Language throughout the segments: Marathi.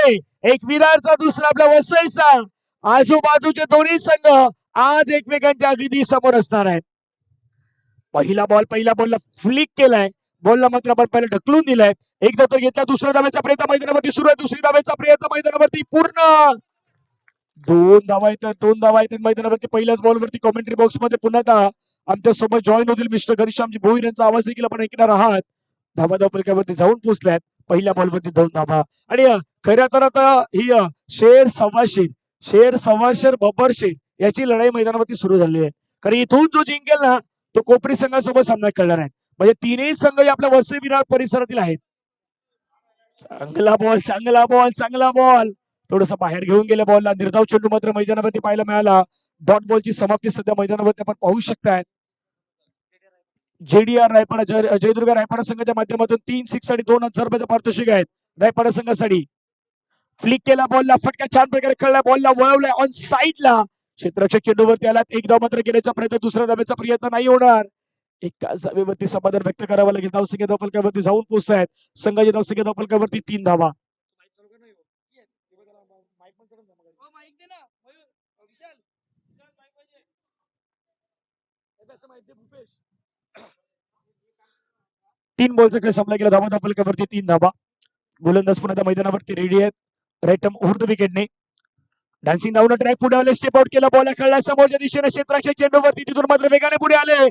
संजय, एक विरारचा दुसरा आपल्या वसईचा. आजूबाजूचे दोन्ही संघ आज एकमेकांच्या अगदी समोर असणार आहेत. पहिला बॉलला फ्लिक केलाय, बॉलला मात्र आपण पहिला ढकलून दिलाय. एक धाव घेतला, दुसऱ्या धावेचा प्रयत्न मैदानावरती सुरू आहे. दुसरी धावेचा प्रयत्न मैदानावरती पूर्ण. दोन धावा आहेत मैदानावरती. पहिल्याच बॉलवरती कॉमेंट्री बॉक्स मध्ये पुन्हा एकदा आमच्या सोबत जॉईन होतील मिस्टर घनश्यामजी भोईर यांचा आवाज देखील आपण ऐकणार आहात. धावा फलकावरती जाऊन पोहोचल्यात. पहिल्या बॉलवरती 2 धावा. आणि खऱ्या तर आता ही शेर सव्वाशेर बब्बर शेर याची लढाई मैदानावरती सुरू झाली आहे. कारण इथून जो जिंकेल ना तो कोपरी संघासोबत सामना खेळणार आहे. म्हणजे तीनही संघ आपल्या वसई विरार परिसरातील आहेत. चांगला बॉल थोडस बाहेर घेऊन गेल्या बॉलला. निर्धाव चेंडू मात्र मैदानावरती पाहायला मिळाला. डॉट बॉलची समाप्ती सध्या मैदानावरती आपण पाहू शकताय. JDR रायपाडा जयदुर्गा रायपाडा संघाच्या माध्यमातून 3 6 आणि 2,000 रुपयाचा पारितोषिक आहेत रायपाडा संघासाठी. फ्लिक केला बॉलला, फटका छान प्रकारे खेळला, बॉलला वळवलाय ऑन साईडला. क्षेत्ररक्षक चेंडूवरती आला. एक धाव मात्र घेण्याचा प्रयत्न, दुसऱ्या धावेचा प्रयत्न नाही होणार. एकाच धावेवरती समाधान व्यक्त करावं लागेल. धावसंख्या धावफलकावरती जाऊन पोहोचतायत. संघाची धावसंख्या धावफलकावरती 3 धावा. तीन बॉलचा खेळ संपला गेला. धावा धावफलकावरती 3 धावा. गोलंदाज पुन्हा मैदानावरती रेडी आहेत. राईट उर्द विकेटने डान्सिंग डाऊन ट्रॅक पुढे आले. स्टेप आउट केला, बॉल खेळला समोरच्या दिशेने क्षेत्ररक्षक चेंडूवरती. तिथून मात्र वेगाने पुढे आले.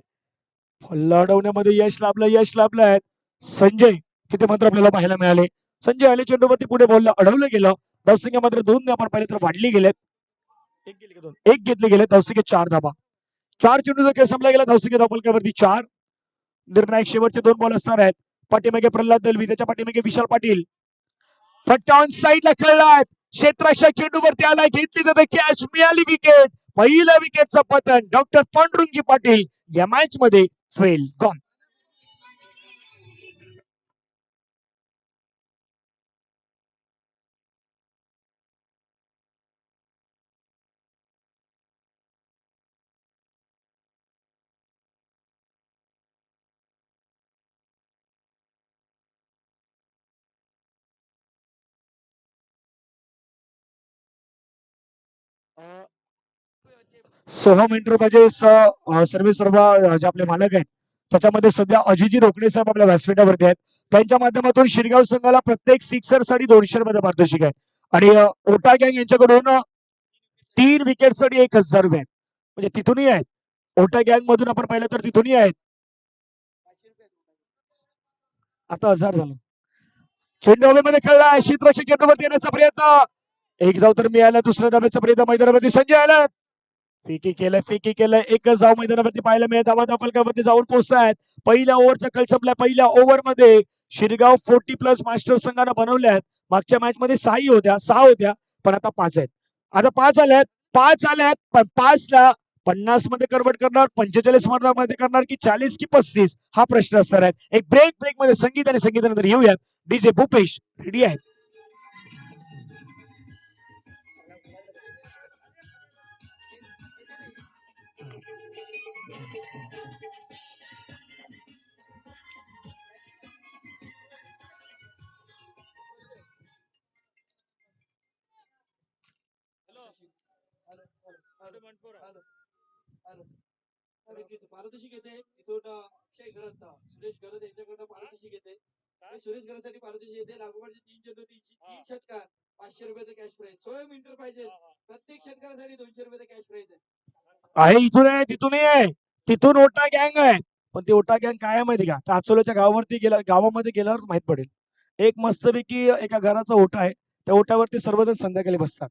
फल्ला अडवण्यामध्ये यश लाभलंय संजय. तिथे मात्र आपल्याला पाहायला मिळाले. संजय आले चेंडूवरती, पुढे बॉलला अडवलं गेलं. धावसंख्या मात्र 2 आपण पाहिले तर वाढली गेलेत. एक घेतले गेले. धावसंख्या 4 धावा. 4 चेंडूचा खेळ संपला गेला. धावसंख्या धावफलकावरती 4. निर्णायक शेवटचे 2 बॉल असणार आहेत. पाठीमागे प्रल्हाद दलवी, त्याच्या पाठीमागे विशाल पाटील. फटका ऑन साईडला खेळलाय. क्षेत्ररक्षक चेंडूवरती आलाय, घेतली जाते कॅच, मिळाली विकेट. पहिल्या विकेटचं पतन डॉक्टर पांडुरंगी पाटील या मॅच मध्ये फेल गॉन. सोहम एंटरप्राइजेस सर्व जे आपले मालक आहेत त्याच्यामध्ये सध्या अजिजी रोकडे साहेब आपल्या व्यासपीठावरती आहेत. त्यांच्या माध्यमातून शिरगाव संघाला प्रत्येक सिक्सर साठी 200 रुपये पारितोषिक आहे. आणि ओटा गँग यांच्याकडून 3 विकेट साठी 1,000 रुपये म्हणजे तिथूनही आहेत. ओटा गँग मधून आपण पाहिलं तर तिथूनही आहेत. आता 1000 झालं. चेंडू हवेमध्ये खेळला. क्षेत्ररक्षक चेंडूवरती येण्याचा प्रयत्न. एक धाव तर मिळाला. दुसऱ्या धावेचा प्रयत्न मैदानावरती संजय आला. फेकी केलंय. एकच धाव मैदानावरती पाहायला मिळत. धावा धावफलकावरती जाऊन पोहोचतायत. पहिल्या ओव्हरचा खेळ संपला. पहिल्या ओव्हर मध्ये शिरगाव 40+ मास्टर संघानं बनवल्यात. मागच्या मॅच मध्ये 6 होत्या पण आता 5 आहेत. आता 5 आल्यात पण 5ला 50 मध्ये कन्वर्ट करणार, 45 मध्ये करणार की 40 की 35 हा प्रश्न असणार आहे. एक ब्रेक मध्ये संगीत आणि संगीतानंतर येऊयात. डीजे भूपेश रेडी आहेत. पारितोषिक येते इथून अक्षय गरज सुरेश गरज यांच्याकडनं पारितोषिक येते. सुरेश गरजसाठी पारितोषिक येते. लागोपाठचे 3 चेंडू 3 षटकार 500 रुपयाचं कॅश प्राइज. सोहम एंटरप्राइजेस प्रत्येक षटकारासाठी 200 रुपयाचं कॅश प्राइज आहे. इथून आहे, तिथूनही आहे. तिथून ओटा गँग आहे. पण ते ओटा गँग काय माहिती का, ताचोल्याच्या गावामध्ये गेल्यावर माहित पडेल. एक मस्तपैकी एका घराचा ओटा आहे. त्या ओट्यावरती सर्वजण संध्याकाळी बसतात.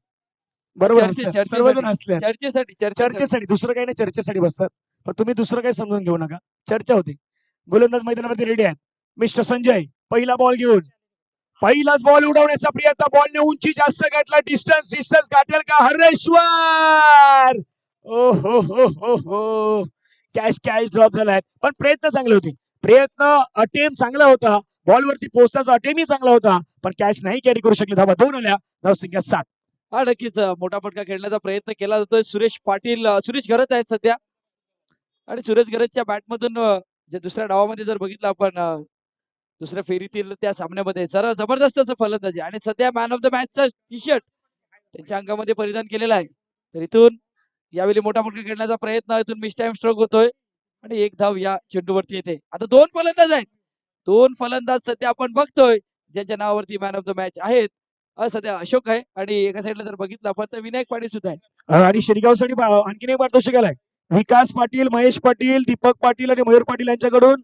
बरोबर, सर्वजण असले चर्चेसाठी. दुसरं काही नाही, चर्चेसाठी बसतात. पण तुम्ही दुसरं काही समजून घेऊ नका. चर्चा होती. गोलंदाज मैदानावरती रेडी आहेत मिस्टर संजय. पहिला बॉल घेऊन पहिलाच बॉल उडवण्याचा प्रयत्न. बॉलने उंची जास्त गाठला. डिस्टन्स गाठेल का हरेश्वर? ओ हो कॅच ड्रॉप झालाय. पण प्रयत्न चांगले होते. अटेम्प्ट चांगला होता. बॉलवरती पोहोचण्याचा अटेम्प्टही चांगला होता. पण कॅच नाही कॅरी करू शकले. धावा 2 आल्या. धावसंख्या 7. हा नक्कीच मोठा फटका खेळण्याचा प्रयत्न केला जातोय. सुरेश गरज आहेत सध्या. आणि सुरेश गरजच्या बॅटमधून जे दुसऱ्या डावामध्ये जर बघितलं आपण दुसऱ्या फेरीतील त्या सामन्यामध्ये जरा जबरदस्त असं फलंदाजी आणि सध्या मॅन ऑफ द मॅचचा टी शर्ट त्यांच्या अंगामध्ये परिधान केलेला आहे. तर इथून यावेळी मोठा फटका खेळण्याचा प्रयत्न, इथून मिस टाइम स्ट्रोक होतोय आणि एक धाव या चेंडूवरती येते. आता दोन फलंदाज आहेत, दोन फलंदाज सध्या आपण बघतोय ज्यांच्या नावावरती मॅन ऑफ द मॅच आहेत. सध्या अशोक आहे आणि एका साईडला जर बघितलं आपण तर विनायक पाटील सुद्धा आहे. आणि शिरगावसाठी आणखीन एक पारितोषिक आलाय. विकास पाटील, महेश पाटील, दीपक पाटील आणि मयूर पाटील यांच्याकडून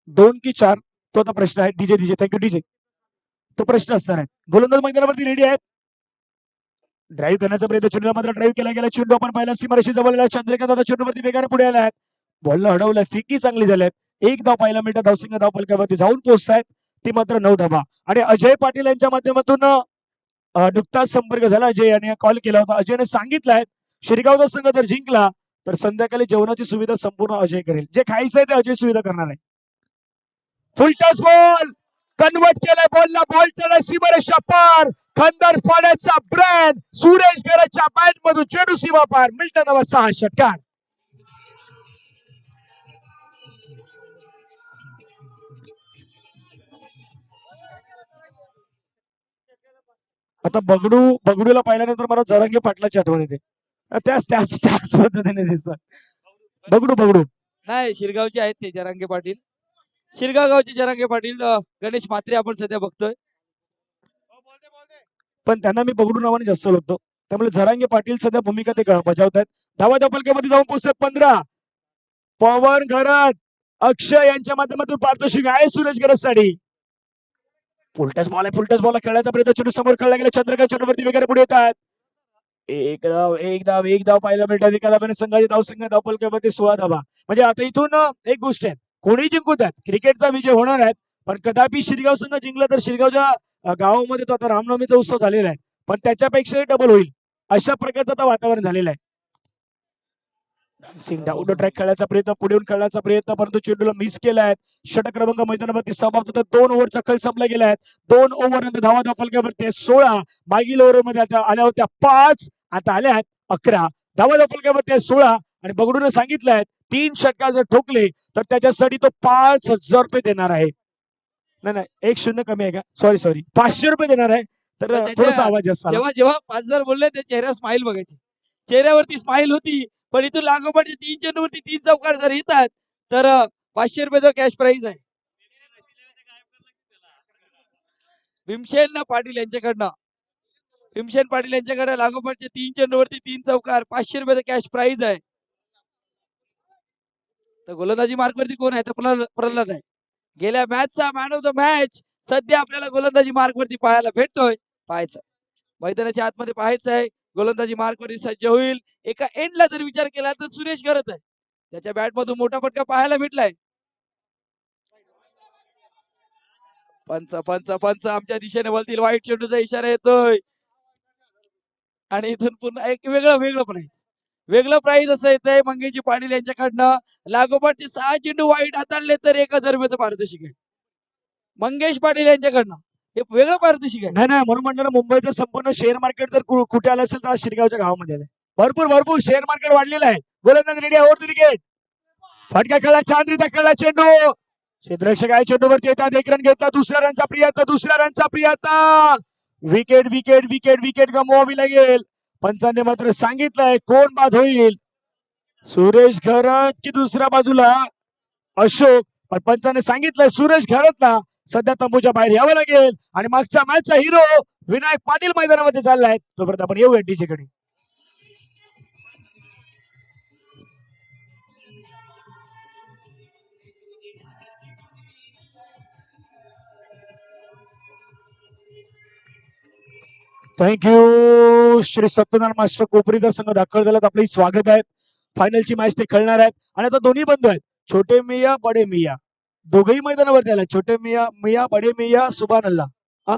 2 की 4 तो आता प्रश्न आहे. DJ DJ thank you DJ. तो प्रश्न असणार आहे. गोलंदाज मैदानावरती रेडी आहेत. ड्राईव्ह करण्याचा प्रयत्न, चेंडूला मात्र ड्राईव्ह केला गेला. चेंडू आपण पाहिला सीमारेषी जवळ चंद्रकांत आता चेंडूवरती वेगाने पुढे आलाय. बॉलला अडवलाय, फिकी चांगली झाल्यात. एक धाव पाहायला मिळतात. धावसंख्या धाव फलकावरती जाऊन पोहोचतायत ती मात्र 9 धावा. आणि अजय पाटील यांच्या माध्यमातून नुकताच संपर्क झाला. अजय यांनी कॉल केला होता. अजयने सांगितलंय शिरगावचा संघ जर जिंकला तर संध्याकाळी जेवणाची सुविधा संपूर्ण अजय करेल. जे खायचंय ते अजय सुविधा करणार आहे. फुल टॉस बॉल कन्वर्ट केलाय. बॉलला बॉल चढा सीमारेषा पार. खंदर पाण्याचा ब्रँड सुरेश गरजच्या बॅट मधून चेंडू सीमा पार. मिल्टन धावा 6 षटकार. आता बगडूला पाहिल्यानंतर मला जरांगे पाटलाची आठवण येते. त्याच त्याच त्याच पद्धतीने दिसतात. बगडू नाही, शिरगावचे आहेत ते जरांगे पाटील. शिरगाव गावचे जरांगे पाटील गणेश म्हात्रे आपण सध्या बघतोय. पण त्यांना मी बगडू नावाने जास्त ओळखतो. त्यामुळे जरांगे पाटील सध्या भूमिका ते बजावतात. धावा फलकामध्ये जाऊन पोहोचतात 15. पवन घरत, अक्षय यांच्या माध्यमातून पारितोषिक आहे सुरेश गरजसाठी. फुलटस बॉल खेळण्याचा प्रयत्न, चेंडू समोर खेळला गेला. चंद्रकांत चेंडूवरती वगैरे पुढे येतात. एक धाव पाहायला मिळतात. एका धाव्याने संघाची धावसंख्या धाव फलकावरती 16 धावा. म्हणजे आता इथून एक गोष्ट आहे, कोणी जिंकतात क्रिकेटचा विजय होणार आहे. पण कदापि शिरगाव संघ जिंकला तर शिरगावच्या गावामध्ये तो आता रामनवमीचा उत्सव झालेला आहे, पण त्याच्यापेक्षाही डबल होईल अशा प्रकारचं आता वातावरण झालेलं आहे. सिंग डाऊन ट्रॅक खेळायचा प्रयत्न, पुढे येऊन खेळण्याचा प्रयत्न, परंतु चेंडूला मिस केलाय. षटक क्रमांक मैदानावरती समाप्त होतात. 2 ओव्हरचा खेळ संपला गेलाय. 2 ओव्हर नंतर धावा फलकावरती 16. मागील ओव्हर मध्ये आता आल्या होत्या 5, आता आल्या आहेत 11. धावा फलकावरती 16 आणि बगडूने सांगितलंय 3 षटकार जर ठोकले तर त्याच्यासाठी तो 5,000 रुपये देणार आहे. नाही 1-0 कमी आहे का? सॉरी 500 रुपये देणार आहे. तर थोडासा आवाज जास्त आला. जेव्हा 5,000 बोलले ते चेहऱ्यावर स्माइल बघायची, चेहऱ्यावरती स्माइल होती. पण इथून लागोपाठच्या 3 चेंडूवरती 3 चौकार जर येतात तर 500 रुपयाचा कॅश प्राइज आहे. भीमसेन पाटील यांच्याकडे लागोपाठच्या 3 चेंडूवरती 3 चौकार, 500 रुपयाचा कॅश प्राइज आहे. तर गोलंदाजी मार्कवरती कोण आहे? तर प्रल्हाद आहे. गेल्या मॅचचा मॅन ऑफ द मॅच सध्या आपल्याला गोलंदाजी मार्कवरती पाहायला भेटतोय. पाहायचं मैदानाच्या आतमध्ये पाहायचं आहे. गोलंदाजी मार्कवरती सज्ज होईल. एका एंडला जर विचार केला तर सुरेश गरत आहे, त्याच्या बॅट मधून मोठा फटका पाहायला भेटलाय. पंच आमच्या दिशेने वळतील. वाईट चेंडूचा इशारा येतोय आणि इथून पुन्हा एक वेगळं प्राइज असं येतंय मंगेशजी पाटील यांच्याकडनं. लागोपाठचे 6 चेंडू वाईट हाताळले तर 1,000 रुपयाचं पारितोषिक आहे मंगेश पाटील यांच्याकडनं. हे वेगळं पारितोषिक आहे. नाही म्हणून म्हणलं ना, मुंबईचं संपूर्ण शेअर मार्केट जर कुठे आलं असेल तर शिरगावच्या गावामध्ये आलंय. भरपूर शेअर मार्केट वाढलेलं आहे. गोलंदाज रेडी आहे. Over the wicket. फटका खेळला, छानरीत्या खेळला चेंडू. क्षेत्ररक्षक आहे, चेंडूवरती येतात. 1 रन घेतला. दुसऱ्या रनचा प्रयत्न. विकेट गमवावी लागेल. पंचांनी मात्र सांगितलंय कोण बाद होईल, सुरेश घरत की दुसऱ्या बाजूला अशोक. पण पंचांनी सांगितलंय सुरेश घरतला सध्या तंबूच्या बाहेर यावं लागेल. आणि मागच्या मॅचचा हिरो विनायक पाटील मैदानामध्ये चाललाय. तोपर्यंत आपण येऊया डीजे कडे. थँक्यू. श्री सत्यनारायण मास्टर कोपरीचा संघ दाखल झाला. आपलं स्वागत आहे. फायनलची मॅच ते खेळणार आहेत. आणि आता दोन्ही बंधू आहेत, छोटे मिया बडे मिया, दोघेही मैदानावरती आले. छोटे मिया बडे मिया सुभान अल्लाह.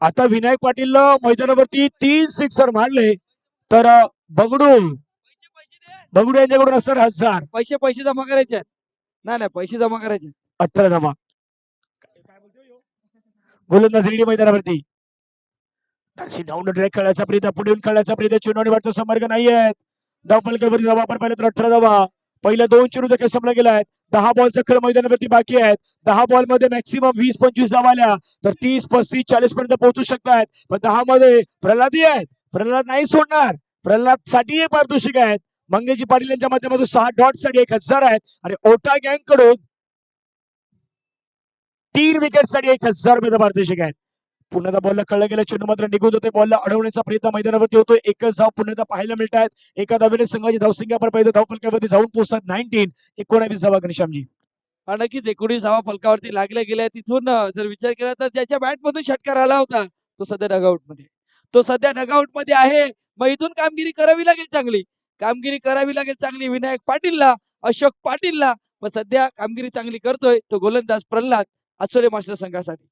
आता विनायक पाटील मैदानावरती 3 सिक्सर मारले तर बगडू यांच्याकडून असणार 1000 पैसे जमा करायचे आहेत. नाही पैसे जमा करायचे. 18 धावा. गोलंदाज रेडी मैदानावरती. डाऊन ट्रॅक खेळायचा प्रयत्न, पुढे खेळायचा प्रयत्न, चेंडू वाटचा संपर्क नाहीये. धाव फलकावरती धावा आपण पाहिलं तर 18 धावा. पहिल्या 2 चेंडू देखील संपला गेला आहे. 10 बॉलचा खेळ मैदानावरती बाकी आहेत. 10 बॉल मध्ये मॅक्सिमम 20-25 धावा आल्या तर 30-35-40 पर्यंत पोहोचू शकतात. पण 10 मध्ये प्रल्हादी आहेत. प्रल्हाद नाही सोडणार. प्रल्हाद साठी पारितोषिक आहेत. मंगेशजी पाटील यांच्या माध्यमातून 6 डॉट साठी 1000 आहेत आणि ओटा गँग कडून 3 विकेट साठी 1000 रुपये पारितोषिक आहेत. पुन्हा बॉलला कळलं गेलं. चेंडू मात्र निघून होते. बॉलला अडवण्याचा प्रयत्न मैदानावरती होतोय. एकच धाव पुन्हा पाहायला मिळत आहेत. एका धावेने संघाची धावसंख्या पर पाहिजे धावफलकावरती जाऊन पोहोचतात 19. 19 धावा घनश्यामजी. हा नक्कीच 19 धावा फलकावरती लागल्या गेल्या. तिथून जर विचार केला तर ज्याच्या बॅट मधून षटकार आला होता तो सध्या डगआउट मध्ये. तो सध्या डगआउट मध्ये आहे. मग इथून कामगिरी करावी लागेल चांगली. कामगिरी करावी लागेल चांगली विनायक पाटीलला, अशोक पाटीलला. पण सध्या कामगिरी चांगली करतोय तो गोलंदाज प्रल्हाद आचोरे मास्टर संघासाठी.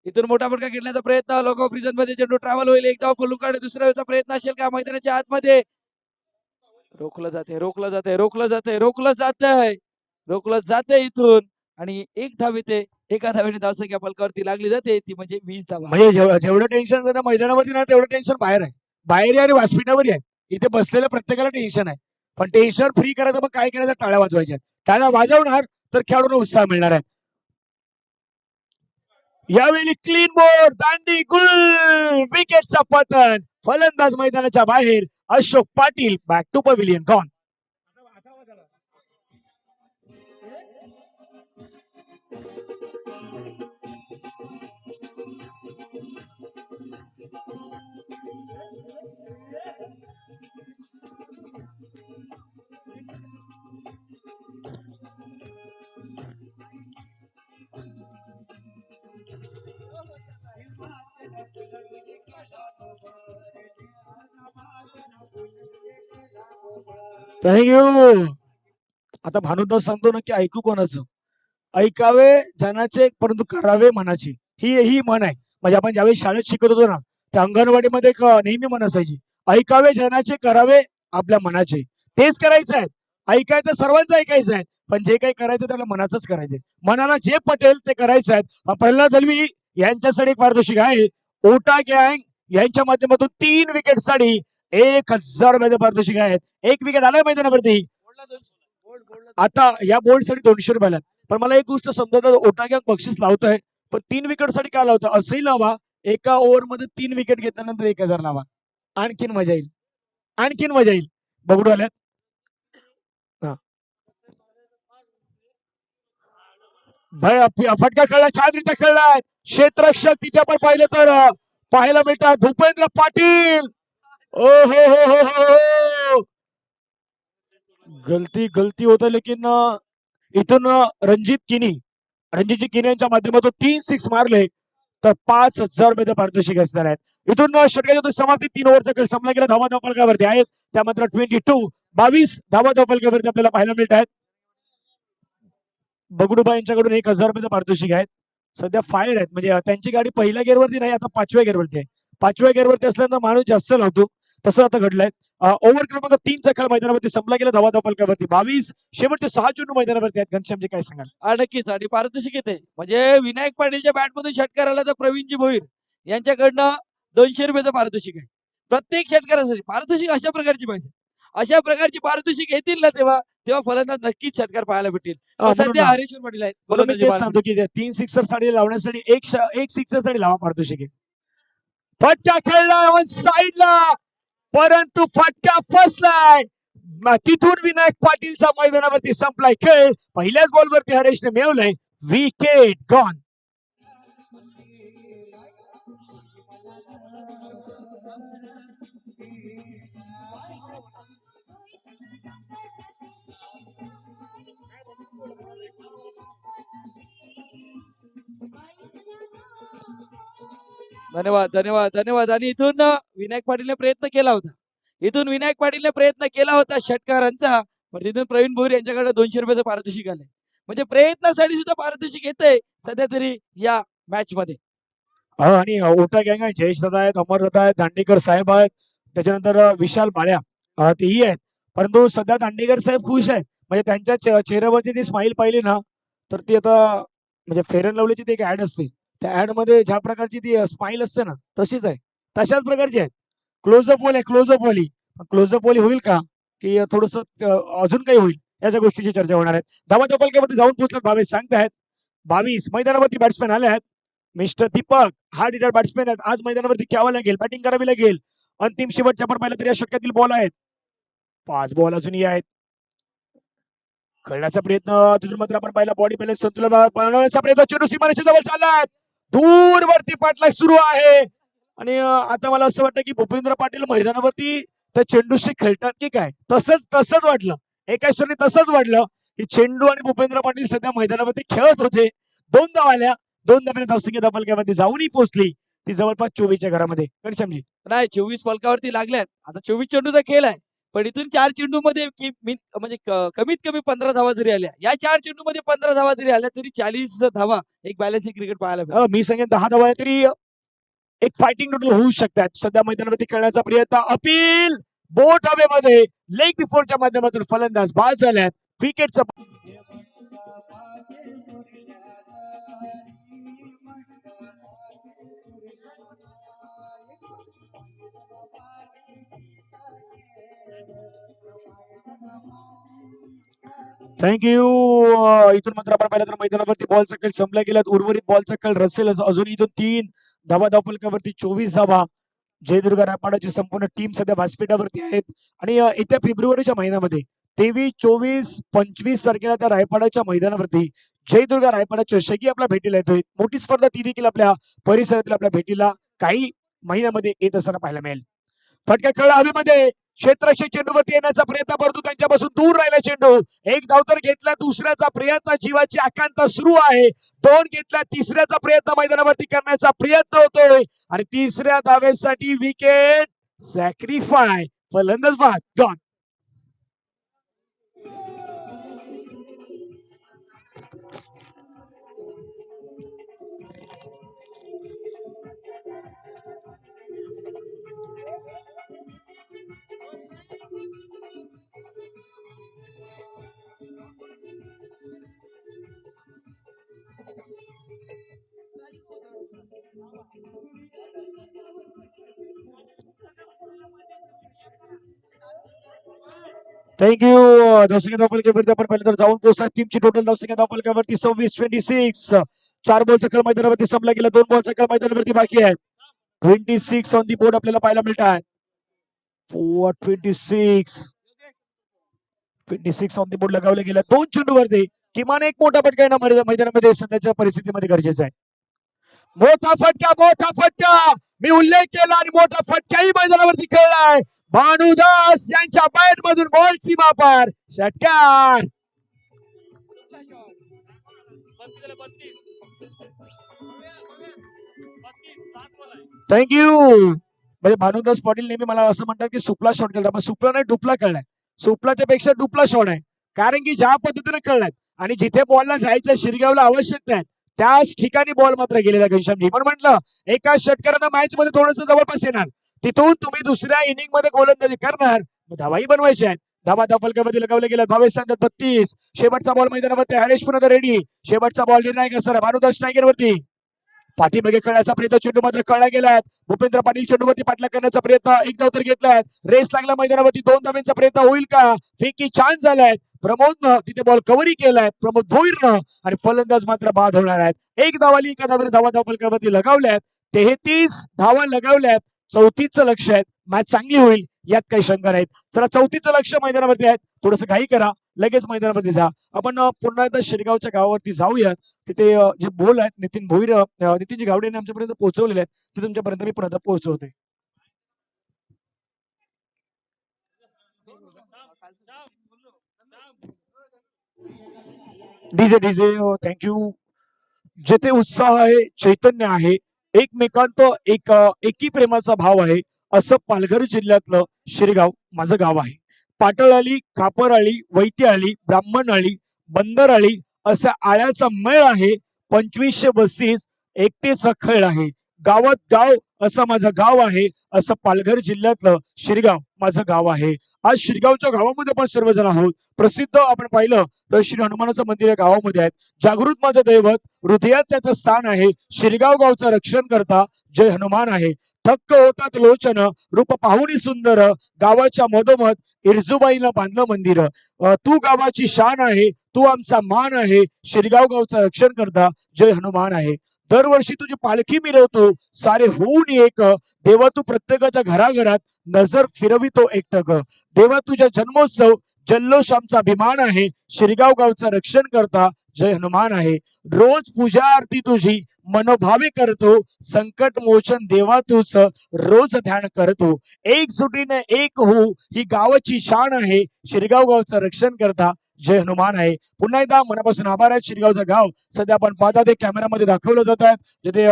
इथून मोठा फटका घेण्याचा प्रयत्न लॉक ऑफ रिजन मध्ये चेंडू ट्रॅव्हल होईल. एक धाव खोलून काढ. दुसऱ्या वेळचा प्रयत्न असेल का मैदानाच्या आतमध्ये. रोखलं जाते रोखलं जाते रोखलं जाते रोखलं जातंय रोखलं जाते इथून आणि एक धाव येते. एका धावेने धावसंख्या फलकावरती लागली जाते ती म्हणजे 20 धावा. म्हणजे जेवढं टेन्शन जर मैदानावरती नाही तेवढं टेन्शन बाहेर आहे. बाहेर आहे आणि व्यासपीठावर आहे. इथे बसलेल्या प्रत्येकाला टेन्शन आहे. पण टेन्शन फ्री करायचं मग काय करायचं टाळ्या वाजवायच्या. टाळ्या वाजवणार तर खेळाडूंना उत्साह मिळणार आहे. यावेळी क्लीन बोर्ड दांडी गुल विकेटचा पतन. फलंदाज मैदानाच्या बाहेर. Ashok Patil back to pavilion gone. Thank you. आता भानुदास सांगतो ना की ऐकू कोणाचं. ऐकावे जनाचे परंतु करावे मनाचे. ही मन आहे. म्हणजे आपण ज्यावेळी शाळेत शिकत होतो ना त्या अंगणवाडीमध्ये एक नेहमी मन असायची. ऐकावे जनाचे करावे आपल्या मनाचे. तेच करायचं आहे. ऐकायचं सर्वांचं ऐकायचं आहे. पण जे काही करायचं त्याला मनाचंच करायचंय. मनाला जे पटेल ते करायचं आहे. प्रल्हाद दलवी यांच्यासाठी एक पारितोषिक आहे. ओटा गँग यांच्या माध्यमातून 3 विकेट साठी 1000 रुपये पारितोषिक आहेत. एक विकेट आलाय मैदानावरती. आता या बोल्ड साठी 200 रुपये आल्यात. पण मला एक गोष्ट समजत ओटा गँग बक्षीस लावतोय पण 3 विकेट साठी काय लावतं असंही लावा. एका ओव्हर मध्ये 3 विकेट घेतल्यानंतर 1000 लावा. आणखीन मजा येईल. आणखीन मजा येईल. बघू आल्यात. फटका खेळला छानरीत्या खेळलाय. क्षेत्ररक्षक तिथे पण पाहिलं तर पाहायला मिळतात भूपेंद्र पाटील. ओ हो हो हो हो. गलती होत लेकिन इथून रणजितजी किनी यांच्या माध्यमातून 3 सिक्स मारले तर 5000 रुपये पारितोषिक असणार आहेत. इथून षटकाची समाप्ती 3 ओव्हरचा खेळ संपला गेला. धावा धावफलकावरती आहेत त्या मात्र 22 धावा धावफलकावरती आपल्याला पाहायला मिळत आहेत. बगडूबा यांच्याकडून 1000 रुपये पारितोषिक आहेत. सध्या फायर आहेत म्हणजे त्यांची गाडी पहिल्या गेअरवरती नाही आता 5व्या गेअरवरती आहे. 5व्या गेअरवरती असल्यानंतर माणूस जास्त लावतो तसं आता घडलंय. ओव्हर क्रमांक 3 चा खेळ मैदानावरती संपला गेला. धावा धावफलकावरती 22 शेवटचे 6 चेंडू मैदानावरती आहेत. घनश्यामजी काय सांगाल. नक्कीच आणि पारितोषिक येते म्हणजे विनायक पाटीलच्या बॅट मधून षटकार आला तर प्रवीणजी भोईर यांच्याकडनं 200 रुपयाचं पारितोषिक आहे. प्रत्येक षटकारासाठी पारितोषिक अशा प्रकारची पाहिजे. अशा प्रकारची पारितोषिक येतील ना तेव्हा फलंदाज नक्कीच षटकार पाहायला भेटतील. सध्या हरेश्वर पाटील आहेत. मला मी तेच सांगतो की 3 सिक्सर साठी लावण्यासाठी एक सिक्सर साठी लावा पारितोषिक. फटका खेळलाय ऑन साइडला परंतु फटका फसलाय. तिथून विनायक पाटीलचा मैदानावरती संपलाय खेळ. पहिल्याच बॉलवरती हरेशने मिळवलंय विकेट गॉन. धन्यवाद धन्यवाद धन्यवाद. आणि इथून विनायक पाटीलने प्रयत्न केला होता षटकारांचा. पण तिथून प्रवीण भोईर यांच्याकडे 200 रुपयाचं पारितोषिक आलंय. म्हणजे प्रयत्नासाठी सुद्धा पारितोषिक येते सध्या तरी या मॅच मध्ये. आणि ओटा गँग आहे. जयेश दादा आहेत, अमर दादा आहेत, दांडेकर साहेब आहेत, त्याच्यानंतर विशाल बाळ्या तेही आहेत. परंतु सध्या दांडेकर साहेब खुश आहेत. म्हणजे त्यांच्या चेहऱ्यावरची ती स्माइल पाहिली ना तर ती आता म्हणजे फेअर अँड लवलीची ती एक ऍड असते त्या ऍड मध्ये ज्या प्रकारची ती स्माइल असते ना तशीच आहे. तशाच प्रकारची आहे. क्लोजअप वाली होईल का की थोडस अजून काही होईल याच्या गोष्टीची चर्चा होणार आहे. धावाच्या फलकावरती जाऊन पोहोचलात भावेश सांगतायत. 22 मैदानावरती बॅट्समॅन आले आहेत. Mister Deepak hard hitter batsman आहेत. आज मैदानावरती खेळावं लागेल, बॅटिंग करावी लागेल. अंतिम शेवटच्या पर पाहिलं तरी या शक्यातील बॉल आहेत. 5 बॉल अजूनही आहेत. खेळण्याचा प्रयत्न तिथून मात्र आपण पाहिला बॉडी बॅलन्स संतुलन बनवण्याचा प्रयत्न. चेंडू सीमारेषे जवळ चाललाय, दूरवरती पाठलाग सुरू आहे. आणि आता मला असं वाटतं की भूपेंद्र पाटील मैदानावरती त्या चेंडूशी खेळतात की काय, तसंच वाटलं. एका क्षणी तसंच वाटलं की चेंडू आणि भूपेंद्र पाटील सध्या मैदानावरती खेळत होते. 2 धावा आल्या, 2 धाब्याने धावसंख्या फलकावरती जाऊनही पोहोचली ती जवळपास 24च्या घरामध्ये. घनश्यामजी नाही 24 फलकावरती लागल्यात. आता 24 चेंडूचा खेळ आहे, पण इथून 4 चेंडू मध्ये म्हणजे कमीत कमी 15 धावा जरी आल्या, या 4 चेंडू मध्ये 15 धावा जरी आल्या तरी 40 धावा एक बॅलन्सिंग क्रिकेट पाहायला भेटेल. मी सांगेन 10 धावा आल्या तरी एक फायटिंग टोटल होऊ शकतात. सध्या मैदानावरती खेळण्याचा प्रयत्न, अपील बोट हवेमध्ये लेग बिफोरच्या माध्यमातून फलंदाज बाद झाल्यात. विकेटचा थँक्यू. इथून मात्र आपण पाहिलं तर मैदानावरती बॉलचा खेळ संपला गेला. उर्वरित बॉलचा खेळ रसेल अजून इथून 3 धावा फलकावरती 24 धावा. जयदुर्गा रायपाडाची संपूर्ण टीम सध्या व्यासपीठावरती आहेत. आणि येत्या फेब्रुवारीच्या महिन्यामध्ये 23, 24, 25 तारखेला त्या रायपाडाच्या मैदानावरती जयदुर्गा रायपाडा चषकही आपल्या भेटीला येतोय. मोठी स्पर्धा ती देखील आपल्या परिसरातील आपल्या भेटीला काही महिन्यामध्ये येत असताना पाहायला मिळेल. फटका खेळ हवेमध्ये क्षेत्रक्षक चेंडूवरती येण्याचा प्रयत्न, परंतु त्यांच्यापासून दूर राहिला चेंडू. एक धाव तर घेतला, दुसऱ्याचा प्रयत्न, जीवाची आकांक्षा सुरू आहे. 2 घेतल्या, तिसऱ्याचा प्रयत्न मैदानावरती करण्याचा प्रयत्न होतोय आणि तिसऱ्या धावेसाठी विकेट सॅक्रिफाय. फलंदाज बाद गॉन. थँक्यू. धावसंख्या धावफलकावरती आपण पाहिलं तर जाऊन पोहोचला टीमची टोटल धावसंख्या धावफलकावरती 26-26. 4 बॉलचा खेळ मैदानावरती संपला गेला. 2 बॉलचा खेळ मैदानावरती बाकी आहे. 26 ऑन दी बोर्ड आपल्याला पाहायला मिळत आहे. 26 ऑन दी बोर्ड लगावले गेला. 2 चेंडूवरती किमान एक मोठा फटका येणं मैदानामध्ये सध्याच्या परिस्थितीमध्ये गरजेचं आहे. मोठा फटका मी उल्लेख केला आणि मोठा फटकाही मैदानावरती खेळलाय. भानुदास यांच्या बॅट मधून बॉल सीमा पार, षटकार. थँक्यू. म्हणजे भानुदास पाटील नेहमी मला असं म्हणतात की सुपला शॉट खेळला, पण सुपला नाही डुपला खेळलाय. सुपलाच्या पेक्षा डुपला शॉट आहे, कारण की ज्या पद्धतीने खेळलाय आणि जिथे बॉलला जायचं शिरगावला आवश्यक नाही त्याच ठिकाणी बॉल मात्र गेलेला. घनश्यामजी पण म्हटलं एका षटकारानं मॅच मध्ये थोडंसं जवळपास येणार, तिथून तुम्ही दुसऱ्या इनिंग मध्ये गोलंदाजी करणार, धावाही बनवायच्या आहेत. धावा फलकावरती लगावले गेला. भावेश सांगतात 32. शेवटचा बॉल मैदानावरती. हरेश पुन्हा रेडी. शेवटचा बॉल निर्णायक असणार. भानुदास टायगर वरती पाठीमागे खेळण्याचा प्रयत्न, चेंडू मात्र खेळला गेलाय. भूपेंद्र पाटील चेंडूवरती पाठलाग करण्याचा प्रयत्न, एक धाव तर घेतलाय. रेस लागला मैदानावरती. 2 धावांचा प्रयत्न होईल का? फेकी छान झालाय. प्रमोदनं तिथे बॉल कव्हरी केलाय, प्रमोद भोईरनं, आणि फलंदाज मात्र बाद होणार आहेत. एक धाव आली, एका धावाने धावा फलकावरती लगावल्यात. 33 धावा लगावल्यात. 34चं लक्ष आहे. मॅच चांगली होईल यात काही शंका नाहीत. चला 34चं लक्ष मैदानावरती आहे. थोडस घाई करा, लगेच मैदानावरती जा. आपण पुन्हा एकदा शिरगावच्या गावावरती जाऊयात. तिथे जे बोल आहेत नितीन भोईर, नितीनजी गावडेने आमच्यापर्यंत पोहोचवलेले आहेत, ते तुमच्यापर्यंत मी पुन्हा पोहोचवते. DJ thank you. जेथे उत्साह आहे, चैतन्य आहे, एकमेकांत एकी प्रेमाचा भाव आहे, असं पालघर जिल्ह्यातलं शिरगाव माझं गाव आहे. पाटळआळी, खापरआळी, वैत्याआळी, ब्राह्मणआळी, बंदरआळी असा आळ्याचा मेळ आहे. 2500 बसीस एकटेचा खेळ आहे. गावात गाव असं माझं गाव आहे, असं पालघर जिल्ह्यातलं शिरगाव माझं गाव आहे. आज शिरगावच्या गावामध्ये आपण सर्वजण आहोत. प्रसिद्ध आपण पाहिलं तर श्री हनुमानाचं मंदिर या गावामध्ये आहे. जागृत माझं दैवत, हृदयात त्याचं स्थान आहे. शिरगाव गावचं रक्षण करता जय हनुमान आहे. थक्क होतात लोचन, रूप पाहुणी सुंदर, गावाच्या मधोमध इरजूबाईनं बांधलं मंदिर. तू गावाची शान आहे, तू आमचा मान आहे. शिरगाव गावचं रक्षण करता जय हनुमान आहे. दरवर्षी तुझी पालखी मिरवतो सारे होऊन एक. देवा तू प्रत्येकाच्या घराघरात नजर फिरवितो एकटक. देवा तुझ्या जन्मोत्सव जल्लोष आमचा अभिमान आहे. शिरगाव गावचं रक्षण करता जय हनुमान आहे. रोज पूजा आरती तुझी मनोभावे करतो. संकट मोचन देवा तूच रोज ध्यान करतो. एकजुटीने एक हो ही गावाची शान आहे. शिरगाव गावचं रक्षण करता जय हनुमान आहे. पुन्हा एकदा मनापासून आभार आहेत. शिरगावचं गाव सध्या आपण पाहता ते कॅमेरामध्ये दाखवलं जात आहे. जिथे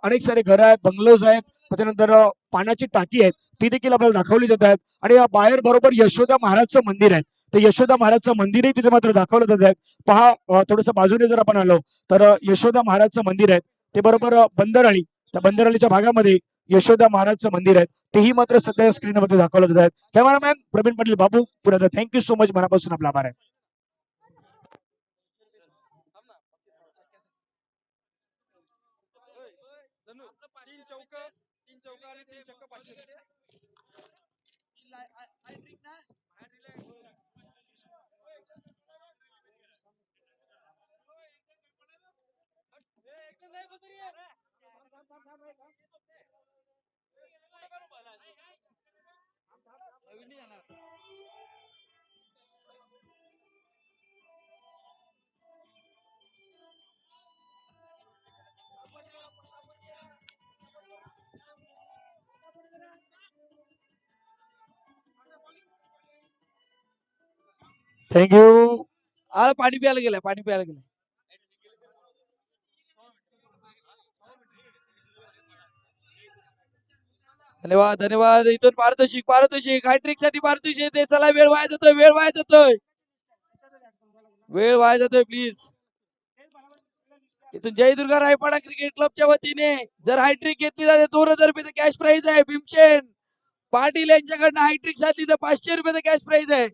अनेक सारे घर आहेत, बंगलोज आहेत, त्याच्यानंतर पाण्याची टाकी आहेत, ती देखील आपल्याला दाखवली जात आहेत. आणि बाहेर बरोबर यशोदा महाराजचं मंदिर आहे. ते यशोदा महाराजचं मंदिरही तिथे मात्र दाखवलं जात आहे. पहा थोडस बाजूने जर आपण आलो तर यशोदा महाराजचं मंदिर आहे ते बरोबर बंदरआळी, त्या बंदरआळीच्या भागामध्ये यशोदा महाराजचं मंदिर आहे. तेही मात्र सध्या स्क्रीनवरती दाखवलं जात आहे. कॅमेरामॅन प्रवीण पाटील बाबू पुन्हा थँक्यू सो मच, मनापासून आपला आभार आहे. तीन चौका आणि तीन चक्क 500. थँक्यू. पाणी प्यायला गेलाय, पाणी प्यायला गेलाय. धन्यवाद धन्यवाद. इथून पारितोषिक पारितोषिक हायट्रिक साठी पारितोषिक येते. चला वेळ वाया जातोय, वेळ वाया जातोय, वेळ वाया जातोय. प्लीज इथून जय दुर्गा रायपाडा क्रिकेट क्लबच्या वतीने जर हायट्रिक घेतली जाते 2000 रुपयाचं कॅश प्राइज आहे. भीमसेन पाटील यांच्याकडनं हायट्रिक साधली तर 500 रुपयाचं कॅश प्राइज आहे.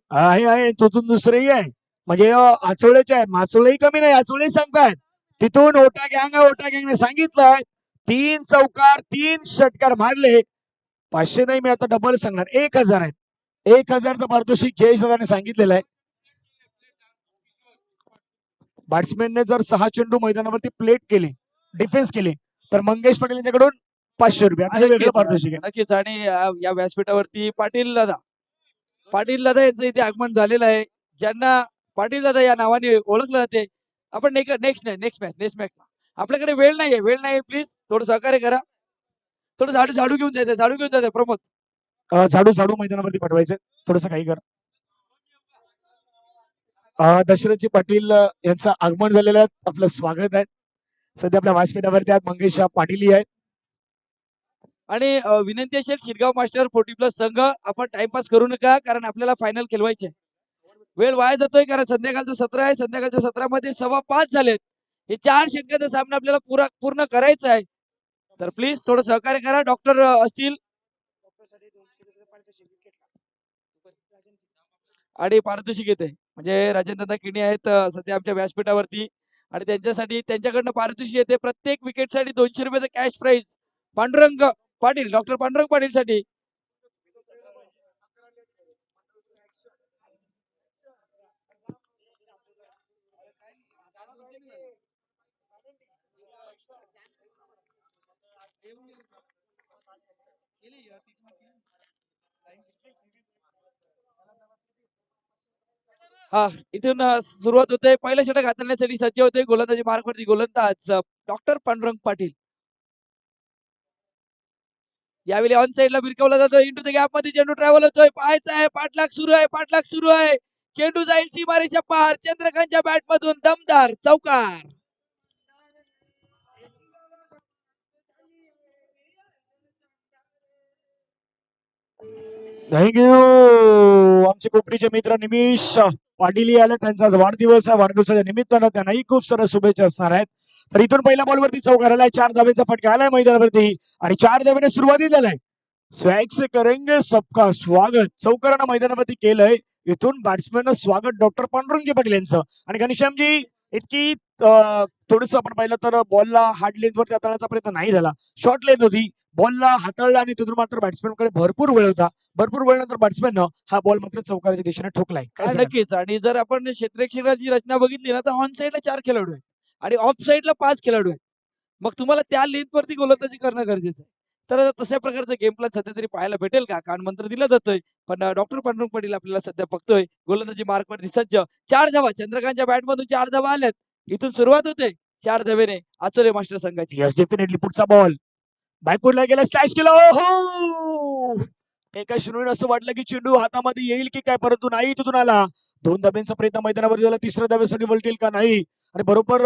आहे तिथून दुसरेही आहे. म्हणजे आचवड्याचे आहे, माचवलेही कमी नाही, आचवले सांगतायत. तिथून ओटा गँगने सांगितलंय 3 चौकार 3 षटकार मारले. 500 नाही, मी आता डबल सांगणार, 1000 आहे. 1000चं पारितोषिक जयेश दादाने सांगितलेलं आहे. बॅट्समॅनने जर 6 चेंडू मैदानावरती प्लेट केले, डिफेन्स केले, तर मंगेश पाटील यांच्याकडून 500 रुपये आपलं वेगळं पारितोषिक आहे. नक्कीच. आणि या व्यासपीठावरती पाटील दादा यांचं इथे आगमन झालेलं आहे. ज्यांना पाटील दादा या नावाने ओळखलं जाते. आपण नेक्स्ट मॅच आपल्याकडे वेळ नाहीये. प्लीज थोडं सहकार्य करा. थोडं झाडू घेऊन जायचं प्रमोद. झाडू मैदानावरती पाठवायचं, थोडस काही कर. दशरथजी पाटील यांचं आगमन झालेलं आहे, आपलं स्वागत आहे. सध्या आपल्या व्यासपीठावरती आहेत मंगेश पाटील आहेत. आणि विनंती असेल शिरगाव मास्टर 40+ संघ, आपण टाइमपास करू नका, कारण आपल्याला फायनल खेळवायचे. वेळ वाया जातोय, कारण संध्याकाळचं सत्र आहे. संध्याकाळच्या सत्रामध्ये 5:15 झालेत. हे 4 षटकांचा सामना आपल्याला पूर्ण करायचा आहे. तर प्लीज थोडं सहकार्य करा. डॉक्टर असतील आणि पारितोषिक येते म्हणजे राजेंद्र किणी आहेत सध्या आमच्या व्यासपीठावरती, आणि त्यांच्यासाठी त्यांच्याकडनं पारितोषिक येते. प्रत्येक विकेटसाठी 200 रुपयाचं cash prize Pandurang Patil, doctor Pandurang Patil साठी. हा, इथून सुरुवात होते. पहिलं षटक हाताळण्यासाठी सज्ज होते गोलंदाजी मार्कवरती गोलंदाज डॉक्टर पांडुरंग पाटील. यावेळी ऑन साइडला भिरकवला जातो. इंटू द गॅप मध्ये चेंडू ट्रॅव्हल होतोय. पाहायचा आहे, पाठलाग सुरू आहे. चेंडू जाईल सीमारेषा पार. चंद्रकांतच्या बॅट मधून दमदार चौकार. थँक्यू. आमचे कोपरीचे मित्र निमिष पाटील आले, त्यांचा आज वाढदिवस आहे. वाढदिवसाच्या निमित्तानं त्यांनाही खूप साऱ्या शुभेच्छा असणार आहेत. तर इथून पहिल्या बॉलवरती चौकार आलाय, 4 धाब्यांचा फटका आलाय मैदानावरती आणि 4 धाब्याने सुरुवाती झालाय. स्वॅग से करेंगे सबका स्वागत चौकारानं मैदानावरती केलंय. इथून बॅट्समॅन स्वागत डॉक्टर पांडुरंग पाटील यांचं. आणि घनश्यामजी इतकी थोडस आपण पाहिलं तर बॉलला हार्ड लेंथ वरती हाताळण्याचा प्रयत्न नाही झाला. शॉर्ट लेंथ होती, बॉलला हाताळला आणि तिथून मात्र बॅट्समॅनकडे भरपूर वेळ होता. भरपूर वेळानंतर बॅट्समॅननं हा बॉल मात्र चौकाराच्या दिशेने ठोकलाय. काय सांगाल? नक्कीच. आणि जर आपण क्षेत्ररक्षणाची रचना बघितली ना, तर ऑन साईडला 4 खेळाडू आहेत आणि ऑफ साईडला 5 खेळाडू आहेत. मग तुम्हाला त्या लेंथ वरती गोलंदाजी करणं गरजेचं आहे. तर तशा प्रकारचं गेम प्लॅन सध्या तरी पाहायला भेटेल का? कानमंत्र दिला जातोय, पण डॉक्टर पांडुरंग पाटील आपल्याला सध्या बघतोय. गोलंदाजी मार्कवरती सज्ज. 4 धावा चंद्रकांतच्या बॅटमधून 4 धावा आल्यात. इथून सुरुवात होते 4 धावेने आचोले मास्टर संघाची. यस डेफिनेटली पुढचा बॉल बॅकफुटला गेला, स्लॅश केला. ओहो, एका श्रेणीने असं वाटलं की चेंडू हातामध्ये येईल की काय, परंतु नाही, तिथून आला. 2 धाब्यांचा प्रयत्न मैदानावर झाला, तिसऱ्या धाब्यासाठी वळतील का नाही. आणि बरोबर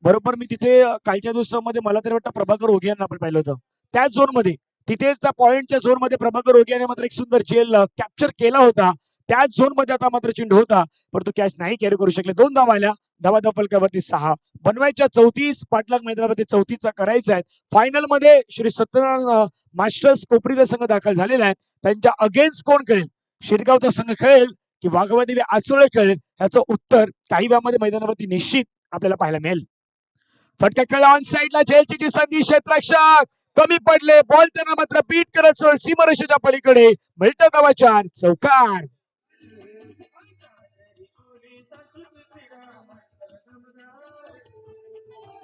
बरोबर मी तिथे कालच्या दिवसामध्ये मला तरी वाटतं प्रभाकर ओघे यांना आपण पाहिलं होतं त्याच झोन मध्ये. तिथेच त्या पॉइंटच्या झोन मध्ये प्रभाकर ओघे याने मात्र एक सुंदर जेल कॅप्चर केला होता. त्याच झोन मध्ये आता मात्र चेंडू होता, परंतु कॅच नाही कॅरी करू शकले. 2 धावा आल्या, धावा फलकावरती 6 बनवायच्या 34. पाटलाग मैदानावरती 34चा करायचा आहे. फायनल मध्ये श्री सत्यनारायण मास्टर्स कोपरीचा संघ दाखल झालेला आहे. त्यांच्या अगेन्स्ट कोण खेळेल, शिरगावचा संघ खेळेल की वाघवादेवी आचोळे खेळेल, याचं उत्तर काही वेळामध्ये मैदानावरती निश्चित आपल्याला पाहायला मिळेल. फटका खेळला ऑन साईडला, झेलची संधी, क्षेत्ररक्षक कमी पडले. बॉल त्यांना मात्र बीट करत सोड सीमारेषेच्या पलीकडे मिळतं धावा 4 चौकार.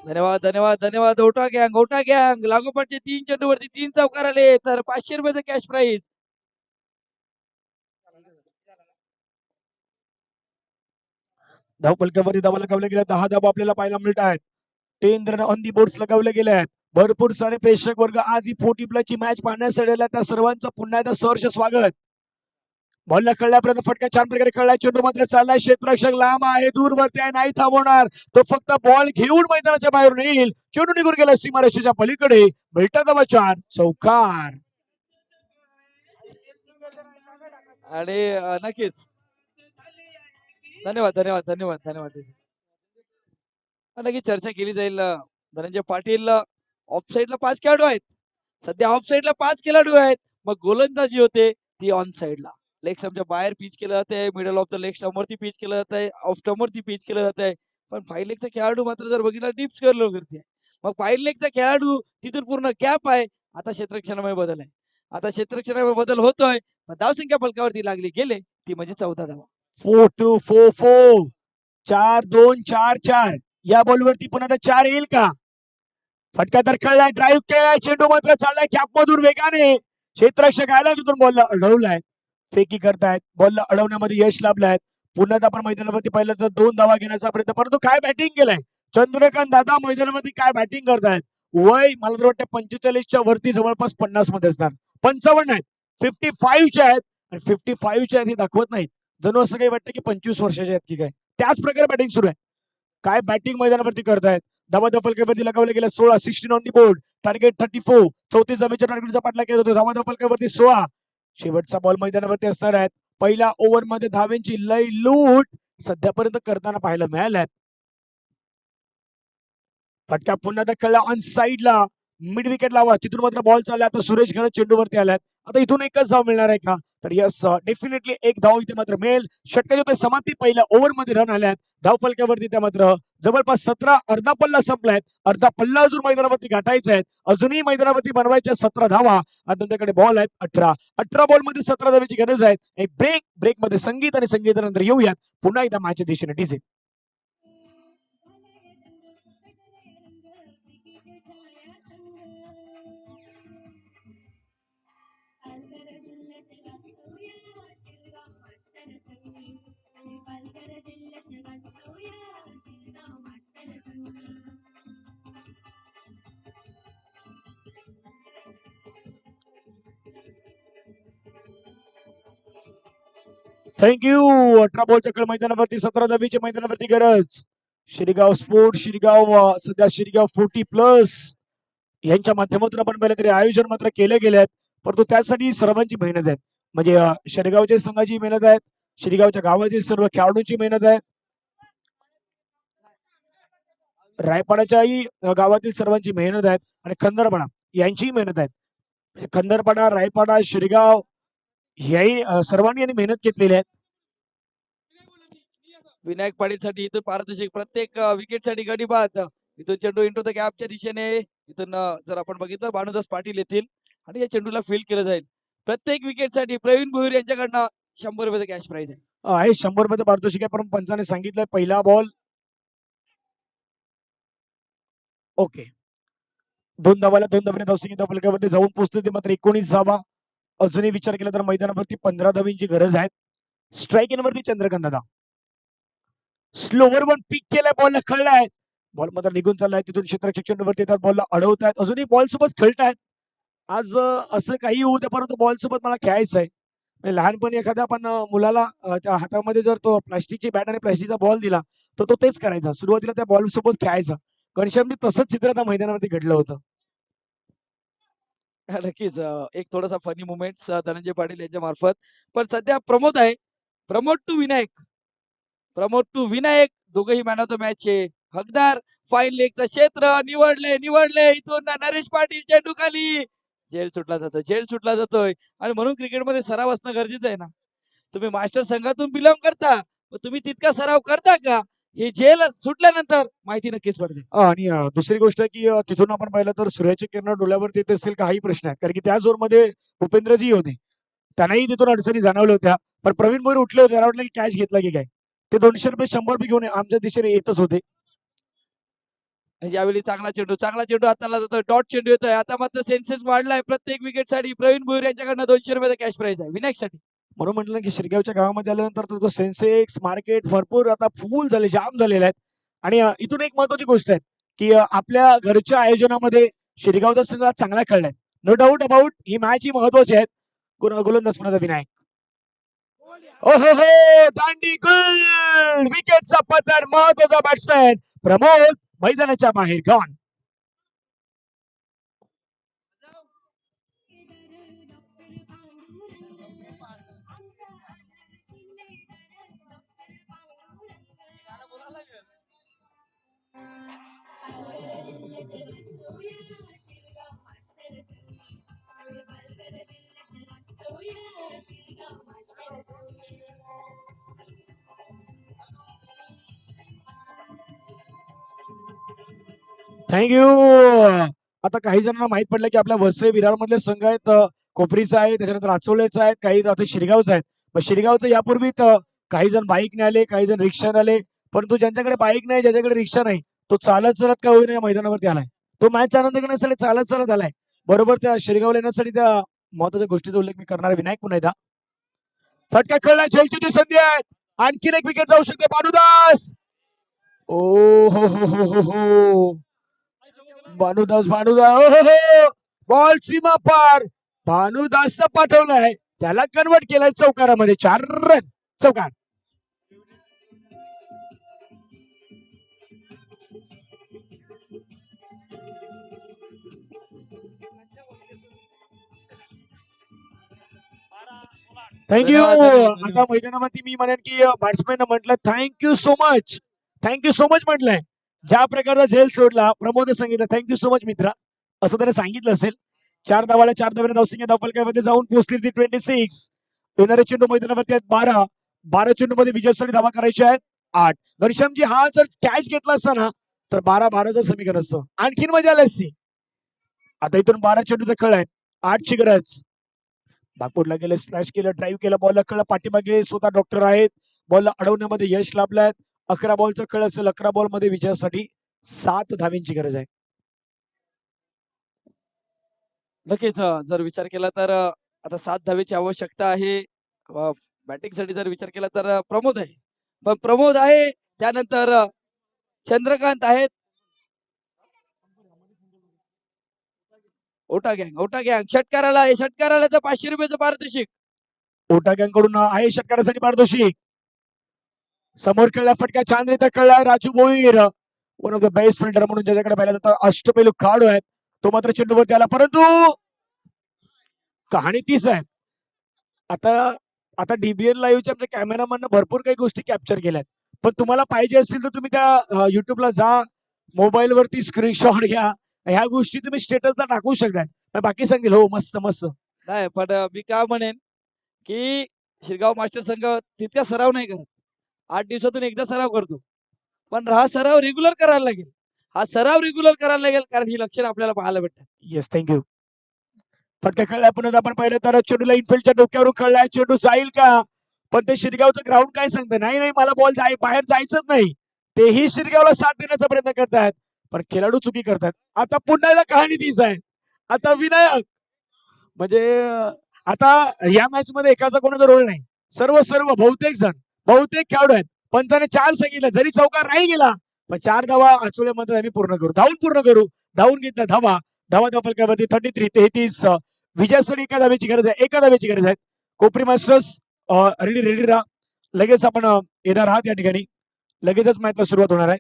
धन्यवाद धन्यवाद धन्यवाद. ओटा गँग लागोपाठचे 3 चेंडूवरती 3 चौकार आले, तर 500 रुपयाचं कॅश प्राइज. धावपलकावरती धावा लगावल्या गेल्या, 10 धावा आपल्याला पाहायला मिळत आहेत. 10 रन ऑन दी बोर्ड्स लगावले गेले आहेत. भरपूर सारे प्रेक्षक वर्ग आज ही 40 प्लसची मॅच पाहण्यासाठी आला, त्या सर्वांचं पुन्हा एकदा सहर्ष स्वागत. बॉलला कळल्यापर्यंत फटका छान प्रकारे कळलाय, चेंडू मात्र चाललाय, क्षेत्ररक्षक लांब आहे, दूर वरती आहे, नाही थांबवणार तो, फक्त बॉल घेऊन मैदानाच्या बाहेरून येईल. चेंडू निघून गेला सीमारेषेच्या पलीकडे, मिळतं धावा 4 चौकार. आणि नक्कीच धन्यवाद धन्यवाद धन्यवाद धन्यवाद. नक्की चर्चा केली जाईल. धनंजय पाटील ऑफ साईडला 5 खेळाडू आहेत. सध्या ऑफ साईडला 5 खेळाडू आहेत. मग गोलंदाजी होते ती ऑन साईडला. लेग स्टंपच्या बाहेर पिच केलं जाते, middle of the leg stump वरती पिच केलं जात आहे, ऑफ स्टंप वरती पिच केलं जात आहे. पण फाईव्ह लेगचा खेळाडू मात्र जर बघितला डीप स्क्वेअर करते. मग फाईव्ह लेगचा खेळाडू तिथून पूर्ण गॅप आहे. आता क्षेत्ररक्षणामध्ये बदल आहे. आता क्षेत्ररक्षणामध्ये बदल होतोय. धावसंख्या फलकावरती लागली गेले ती म्हणजे 14 धावा. 4-2-4-4 4-2-4-4. या बॉलवरती पुन्हा 4 येईल का. फटका तर कळलाय, ड्राईव्ह केलाय, चेंडू मात्र चाललाय कॅप मधून वेगाने. क्षेत्ररक्षक आला, तिथून बॉलला अडवलाय. फेकी करतायत, बॉलला अडवण्यामध्ये यश लाभलाय. पुन्हा आपण मैदानावरती पाहिलं तर 2 धावा घेण्याचा प्रयत्न, परंतु काय बॅटिंग केलाय चंद्रकांत दादा मैदानावरती. काय बॅटिंग करतायत. वय मला तर वाटतं 45च्या वरती, जवळपास 50 मध्ये असणार. 55 आहेत, 55च्या आहेत. आणि 55च्या आहेत हे दाखवत नाहीत, जणू असं काही वाटतं की 25 वर्षाचे आहेत की काय. त्याच प्रकारे बॅटिंग सुरू आहे. काय बॅटिंग मैदानावरती करतायत. धावा फलकावरती लगावले गेल्या 16, 16 ऑन दी बोर्ड, टार्गेट 34. 34 धाब्याच्या टार्गेटचा पाठलाग केला होता. धावा फलकावरती 16. शेवटचा बॉल मैदानावरती असणार आहे. पहिल्या ओव्हर मध्ये धावेंची लय लूट सध्यापर्यंत करताना पाहायला मिळाल्यात. फटका पुन्हा कळला ऑन साईडला, मिड विकेट लावा, तिथून मात्र बॉल चालला. आता सुरेश घरत चेंडूवरती आलात. आता इथून एकच धाव मिळणार आहे का, तर यस डेफिनेटली एक धाव इथे मात्र मिळेल. षटकाची समाप्ती पहिल्या ओव्हर मध्ये रन आल्यात. धाव फलकावरती त्या मात्र जवळपास 17. अर्धा पल्ला संपलाय, अर्धा पल्ला अजून मैदानावरती गाठायचा आहे. अजूनही मैदानावरती बनवायच्या 17 धावा आणि तुमच्याकडे बॉल आहेत 18. 18 बॉल मध्ये 17 धावेची गरज आहे. एक ब्रेक मध्ये संगीत आणि संगीतानंतर येऊयात पुन्हा एकदा मॅचच्या दिशेने डीजे. थँक्यू. 18 बॉलच्या कळ मैदानावरती 17 धावेची मैदानावरती गरज. शिरगाव स्पोर्ट, शिरगाव सध्या शिरगाव 40 प्लस यांच्या माध्यमातून आपण पाहिलं तरी आयोजन मात्र केले गेले आहेत, परंतु त्यासाठी सर्वांची मेहनत आहे. म्हणजे शिरगावच्या संघाची मेहनत आहे, शिरगावच्या गावातील सर्व खेळाडूंची मेहनत आहे. रायपाडाच्याही गावातील सर्वांची मेहनत आहे आणि खंदरपाडा यांचीही मेहनत आहे. म्हणजे खंदरपाडा, रायपाडा, शिरगाव याही सर्वांनी यांनी मेहनत घेतलेली आहे. विनायक पाटीलसाठी इथून पारितोषिक प्रत्येक विकेटसाठी गडी बाद. इथून चेंडू इंटू द गॅपच्या दिशेने इथून जर आपण बघितलं भानुदास पाटील येतील आणि या चेंडूला फील्ड केलं जाईल. प्रत्येक विकेटसाठी प्रवीण भोईर यांच्याकडनं 100 रुपयाचं कॅश प्राइज आहे. आहे 100 मध्ये पारितोषिक आहे, पण पंचाने सांगितलंय पहिला बॉल ओके. 2 धावाला 2 धावाने धावसंख्या फलकावरती जाऊन पोहोचते ते मात्र 19 धावा. अजूनही विचार केला तर मैदानावरती 15 धावींची गरज आहे. Strike इनवरती Chandrakant Dada slower one पिक केलाय, बॉलला खळलाय, बॉल मात्र निघून चाललाय. तिथून क्षेत्ररक्षक चेंडूवरती येतात, बॉलला अडवतायत, अजूनही बॉल सोबत खेळतायत. आज असं काही होऊ द्या, परंतु बॉल सोबत मला खेळायचं आहे. म्हणजे लहानपणी एखाद्या पण मुलाला त्या हातामध्ये जर तो प्लास्टिकची बॅट आणि प्लास्टिकचा बॉल दिला तर तो तेच करायचा, सुरुवातीला त्या बॉल सोबत खेळायचा. घनश्यामनी तसंच चित्र त्या मैदानावरती घडलं होतं. नक्कीच एक थोडासा फनी मुमेंट्स धनंजय पाटील यांच्या मार्फत. पण सध्या प्रमोद आहे, प्रमोद टू विनायक, प्रमोद टू विनायक दोघंही मॅन ऑफ द मॅचचे हकदार. फाईन लेगचं क्षेत्र निवडले इथून नरेश पाटील चेंडू खाली. झेल सुटला जातोय, झेल सुटला जातोय. आणि म्हणून क्रिकेटमध्ये सराव असणं गरजेचं आहे ना. तुम्ही मास्टर संघातून बिलॉंग करता, मग तुम्ही तितका सराव करता का हे झेल सुटल्यानंतर माहिती नक्कीच पडते. आणि दुसरी गोष्ट आहे की तिथून आपण पाहिलं तर सूर्याची किरण डोळ्यावरती येत असतील काही प्रश्न आहेत, कारण की त्या जोरमध्ये भूपेंद्रजी होते, त्यांनाही तिथून अडचणी जाणवल्या होत्या. पण प्रवीण भोईर उठले होते, त्यांना वाटलं की कॅच घेतला की काय. ते 200 रुपये 100 रुपये घेऊन आमच्या दिशेने येतच होते. यावेळी चांगला चेंडू हाताला जातोय, डॉट चेंडू येतोय. आता मात्र सेन्सेस वाढलाय प्रत्येक विकेटसाठी. प्रवीण भोईर यांच्याकडनं 200 रुपयाचा कॅश प्राइज आहे विनायकसाठी. म्हणून म्हटलं की शिरगावच्या गावामध्ये आल्यानंतर तो सेन्सेक्स मार्केट भरपूर आता फुल झाले, जाम झालेले आहेत. आणि इथून एक महत्वाची गोष्ट आहे की आपल्या घरच्या आयोजनामध्ये शिरगावचा संघ आज चांगला खेळलाय. नो डाऊट अबाउट ही मॅच ही महत्वाची आहे. गोलंदाज पुन्हा विनायक, ओहो हो दांडी गुल, विकेटचा पतन, महत्वाचा बॅट्समॅन प्रमोद मैदानाच्या बाहेर गॉन. थँक्यू. आता काही जणांना माहित पडलं की आपल्या वसई विरार मधले संघ आहेत, कोपरीचा आहे, त्याच्यानंतर आचवलेचा आहे, काही आता शिरगावचा आहे. मग शिरगावचं यापूर्वी काही जण बाईकने आले, काही जण रिक्षाने आले. परंतु ज्यांच्याकडे बाईक नाही, ज्याच्याकडे रिक्षा नाही, तो चालत चालत का होईना या मैदानावरती आलाय. तो मॅच आनंद घेण्यासाठी चालत चालत आलाय. बरोबर त्या शिरगावला येण्यासाठी त्या महत्वाच्या गोष्टीचा उल्लेख मी करणार विनायक पुन्हा एकदा. फटका खेळला, झेलची संधी आहे. आणखीन एक विकेट जाऊ शकते. भानुदास, ओ हो भानुदास बॉल सीमा पार. भानुदास पाठवलाय, त्याला कन्वर्ट केलाय चौकारामध्ये. 4 रन, चौकार. थँक्यू. आता मैदानामध्ये मी म्हणेन की बॅट्समॅन म्हटलं thank you so much, thank you so much म्हटलंय. ज्या प्रकारचा झेल सोडला प्रमोद सांगितलं थँक्यू सो मच मित्रा, असं त्याने सांगितलं असेल. 4 धावाला 4 धावाने धावसंख्या धावफलकामध्ये जाऊन पोहोचली ती 26. येणारे चेंडू मैदानावरती आहेत 12 चेंडू मध्ये विजयासाठी धावा करायच्या आहेत 8. घनश्यामजी हा जर कॅच घेतला असता ना तर 12-12चं समीकरण असतं, आणखीन मजा आली असती. आता इथून 12 चेंडूचा खेळ आहे, 8ची गरज. बागपूरला गेले, स्लॅश केलं, ड्राईव्ह केलं, बॉलला कळलं, पाठीमागे स्वतः डॉक्टर आहेत, बॉलला अडवण्यामध्ये यश लाभलंय. 11 बॉलचा खेळ असेल, 11 बॉल मध्ये विजयासाठी 7 धावींची गरज आहे. नक्कीच जर विचार केला तर आता 7 धावेची आवश्यकता आहे. बॅटिंगसाठी जर विचार केला तर प्रमोद आहे, पण प्रमोद आहे त्यानंतर चंद्रकांत आहेत. ओटा गँग षटकाराला तर 500 रुपयाचं पारितोषिक. ओटा गँग कडून आहे षटकारासाठी पारितोषिक. समोर खेळला फटका छानरित्या खेळला Raju Bhoir, one of the best fielder म्हणून ज्याच्याकडे पाहिलं जातं. अष्टपैलू खेळाडू आहे तो, मात्र चेंडूवरती आला, परंतु कहाणी तीच आहे. आता डीबीएन लाईव्हच्या आमच्या कॅमेरामॅन भरपूर काही गोष्टी कॅप्चर केल्यात, पण तुम्हाला पाहिजे असतील तर तुम्ही त्या युट्यूबला जा, मोबाईल वरती स्क्रीनशॉट घ्या. ह्या गोष्टी तुम्ही स्टेटसला टाकू शकता. पण बाकी सांगेल हो मस्त मस्त. नाही पण मी काय म्हणेन की शिरगाव मास्टर संघ तितका सराव नाही करत. 8 दिवसातून एकदा सराव करतो. पण हा सराव रेग्युलर करायला लागेल. हा सराव रेग्युलर करायला लागेल कारण ही लक्षणं आपल्याला पाहायला भेटतात. Yes thank you. फटका खेळलाय पुन्हा आपण पाहिलं तर चेंडूला इनफिल्डच्या डोक्यावरून खेळलाय. चेंडू जाईल का? पण ते शिरगावचं ग्राउंड काय सांगतं नाही नाही मला बॉल बाहेर जायचंच नाही. तेही शिरगावला साथ देण्याचा प्रयत्न करतायत. पण खेळाडू चुकी करतात. आता पुन्हा एकदा कहाणी तीच आहे. आता विनायक म्हणजे आता या मॅच मध्ये एकाचा कोणाचा रोल नाही. सर्व सर्व बहुतेक खेळाडू आहेत. पंचाने 4 सांगितलं जरी चौकार नाही गेला पण 4 धावा आचोळ्यामध्ये आम्ही पूर्ण करू. पूर्ण करू. धावून घेतल्या धावा. धावा फलकावरती 33 विजयासाठी एका धावेची गरज आहे. एका धावेची गरज आहे. कोपरी मास्टर्स रेडी राहा. लगेच आपण येणार आहात या ठिकाणी. लगेचच मॅचला सुरुवात होणार आहे.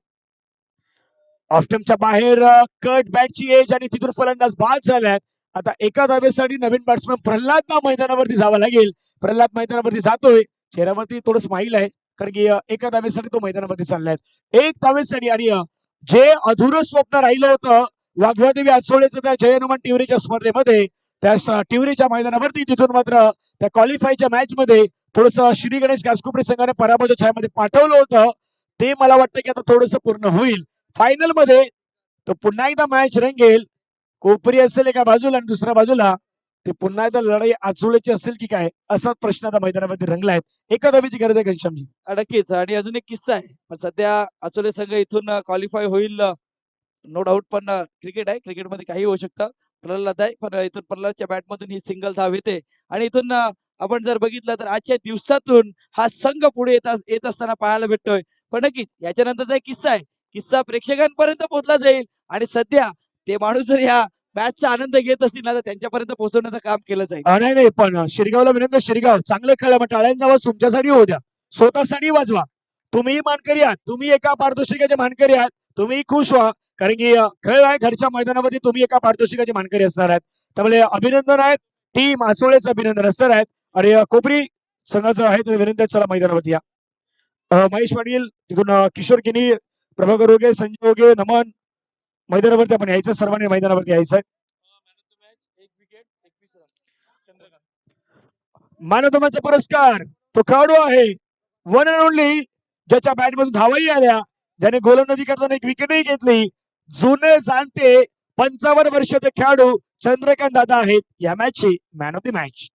ऑफस्टमच्या बाहेर कट बॅटची एज आणि तिथून फलंदाज बाद झाल्यात. आता एका धावेसाठी नवीन बॅट्समन प्रल्हादला मैदानावरती जावं लागेल. प्रल्हाद मैदानावरती जातोय. चेहऱ्यावरती थोडं स्माईल आहे कारण की एका धावेसाठी तो मैदानावरती चाललाय. एक धावेसाठी आणि जे अधुरं स्वप्न राहिलं होतं वाघवादेवी आचोळेचं त्या जय हनुमान टिवरीच्या स्पर्धेमध्ये त्या टिवरीच्या मैदानावरती तिथून मात्र त्या क्वालिफायच्या मॅच मध्ये थोडस श्री गणेश घासकोपरे संघाने पराभवाच्या छायामध्ये पाठवलं होतं. ते मला वाटतं की आता थोडंसं पूर्ण होईल. फायनल मध्ये तो पुन्हा एकदा मॅच रंगेल. कोपरी असेल एका बाजूला आणि दुसऱ्या बाजूला ते पुन्हा एकदा लढाई आचोळ्याची असेल की काय असाच प्रश्न आता मैदानामध्ये रंगलाय. एका धावेची गरज आहे घनश्यामजी. नक्कीच आणि अजून एक किस्सा आहे. पण सध्या आचोले संघ इथून क्वालिफाय होईल नो डाऊट पण क्रिकेट आहे. क्रिकेटमध्ये काही होऊ शकतं. प्रल्हाद आहे पण इथून प्रल्हादच्या बॅटमधून ही सिंगल धाव येते आणि इथून आपण जर बघितलं तर आजच्या दिवसातून हा संघ पुढे येत असताना पाहायला भेटतोय. पण नक्कीच याच्यानंतरचा एक किस्सा आहे. किस्सा प्रेक्षकांपर्यंत पोहोचला जाईल आणि सध्या ते माणूस जर या मॅचचा आनंद घेत असतील ना तर त्यांच्यापर्यंत पोहोचवण्याचं काम केलं जाईल. नाही नाही पण शिरगावला विनंती शिरगाव चांगलं खेळा मग टाळ्यांचा आवाज तुमच्यासाठी होऊ द्या. स्वतःसाठी वाजवा. तुम्ही मानकरी आहात. तुम्ही एका पारितोषिकाचे मानकरी आहात. तुम्ही खुश व्हा कारण की खेळ आहे घरच्या मैदानामध्ये तुम्ही एका पारितोषिकाचे मानकरी असणार आहेत. त्यामुळे अभिनंदन आहेत. टीम आचोळेचं अभिनंदन असणार आहेत आणि कोपरी संघाचं आहे तर विनंती चला मैदानावरती या. महेश पाटील तिथून किशोर किनी प्रभाकर ओगे संजय ओगे नमन मैदानावरती आपण यायचं सर्वांनी मैदानावरती यायचं आहे. मॅन ऑफ द मॅचचा पुरस्कार तो खेळाडू आहे वन अँड ओनली ज्याच्या बॅटमधून धावाही आल्या ज्याने गोलंदाजी करताना एक विकेटही घेतली. जुने जाणते 55 वर्षाचे खेळाडू चंद्रकांत दादा आहेत या मॅचचे मॅन ऑफ द मॅच.